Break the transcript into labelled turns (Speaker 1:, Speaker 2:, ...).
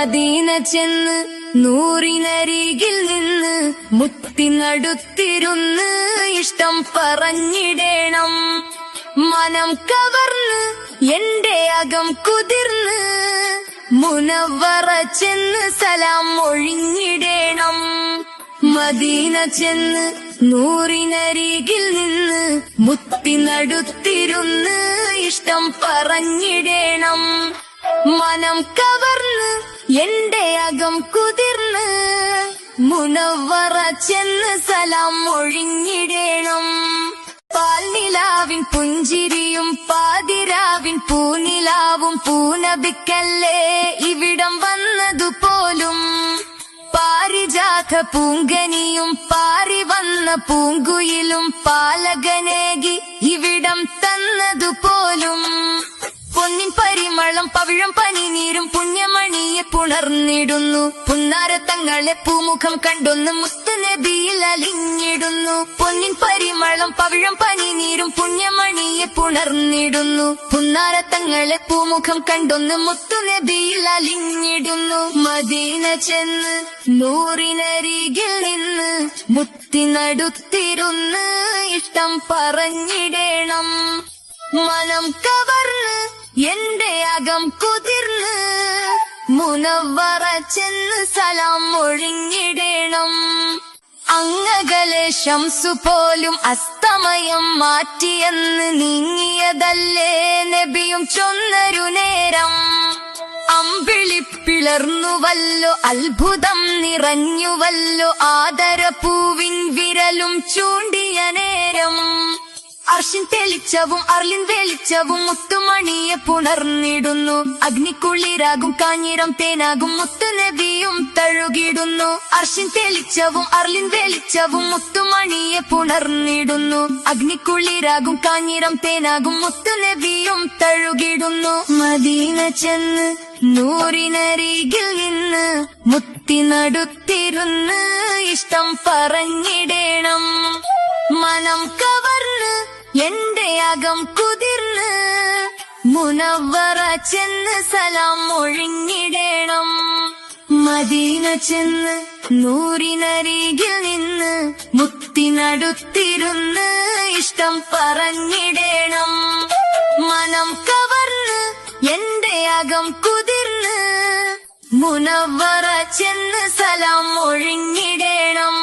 Speaker 1: Medina ചെന്ന് നൂറിനരികിൽ നിന്ന് മുത്തിനടുത്തിരുന്ന് ഇഷ്ടം പറഞ്ഞിടേണം. മനം കവർന്ന് എന്റെ അകം കുതിർന്ന് മുനവ്വറ ചെന്ന് സലാം ഒഴിഞ്ഞിടേണം. മദീന ചെന്ന് നൂറിനരികിൽ നിന്ന് മുത്തിനടുത്തിരുന്ന് ഇഷ്ടം പറഞ്ഞിടേണം. മനം കവർന്ന് എന്റെ അകം കുതിർന്ന് മുനവ്വറ ചെന്ന് സലാം ഒഴിഞ്ഞിടേണം. പാൽനിലാവിൻ പുഞ്ചിരിയും പാതിരാവിൻ പൂനിലാവും പൂനബിക്കല്ലേ ഇവിടം വന്നതുപോലും. പാരിജാത പൂങ്കനിയും പാറി വന്ന പൂങ്കുയിലും പാലകനേകി ഇവിടം തന്നതുപോലും. പൊന്നിൻ പരിമളം പവിഴം പനിനീരും പുണ്യമണിയെ പുണർന്നിടുന്നു. പുന്നാരത്തങ്ങളെ പൂമുഖം കണ്ടൊന്ന് മുത്തുനബിയിൽ അലിഞ്ഞിടുന്നു. പൊന്നിൻ പരിമളം പവിഴം പനിനീരും പുണ്യമണിയെ പുണർന്നിടുന്നു. പുന്നാരത്തങ്ങളെ പൂമുഖം കണ്ടൊന്ന് മുത്തുനബിയിൽ അലിഞ്ഞിടുന്നു. മദീന ചെന്ന് നൂറിനരികിൽ നിന്ന് മുത്തിനടുത്തിരുന്ന് ഇഷ്ടം പറഞ്ഞിടേണം. മനം കവർന്ന് എന്റെ അകം കുതിർന്ന് മുനവ്വറ ചെന്ന് സലാം ഒഴിഞ്ഞിടേണം. അങ്ങകലെ ശംസു പോലും അസ്തമയം മാറ്റിയെന്ന് നീങ്ങിയതല്ലേ നബിയും ചൊന്നൊരു നേരം. അമ്പിളിപ്പിളർന്നുവല്ലോ അത്ഭുതം നിറഞ്ഞുവല്ലോ ആദരപൂവിൻ വിരലും ചൂണ്ടിയ നേരം. അർഷിൻ തെളിച്ചവും അർലിൻ വെളിച്ചവും മുത്തുമണിയെ പുണർന്നിടുന്നു. അഗ്നിക്കുള്ളിരാകും കാഞ്ഞിരം തേനാകും മുത്തുനബിയും തഴുകിടുന്നു. അർഷിൻ തെളിച്ചവും അർലിൻ വെളിച്ചവും മുത്തുമണിയെ പുണർന്നിടുന്നു. അഗ്നിക്കുള്ളിരാകും കാഞ്ഞിരം തേനാകും മുത്തുനബിയും തഴുകിടുന്നു. മദീന ചെന്ന് നൂറിനരികിൽ നിന്ന് മുത്തിനടുത്തിരുന്ന് ഇഷ്ടം പറഞ്ഞിടേണം. മനം കവർന്ന് എന്റെ അകം കുതിർന്ന് മുനവ്വറ ചെന്ന് സലാം ഒഴിഞ്ഞിടേണം. മദീന ചെന്ന് നൂറിനരികിൽ നിന്ന് മുത്തിനടുത്തിരുന്ന് ഇഷ്ടം പറഞ്ഞിടേണം. മനം കവർന്ന് എന്റെ അകം കുതിർന്ന് മുനവ്വറ ചെന്ന് സലാം ഒഴിഞ്ഞിടേണം.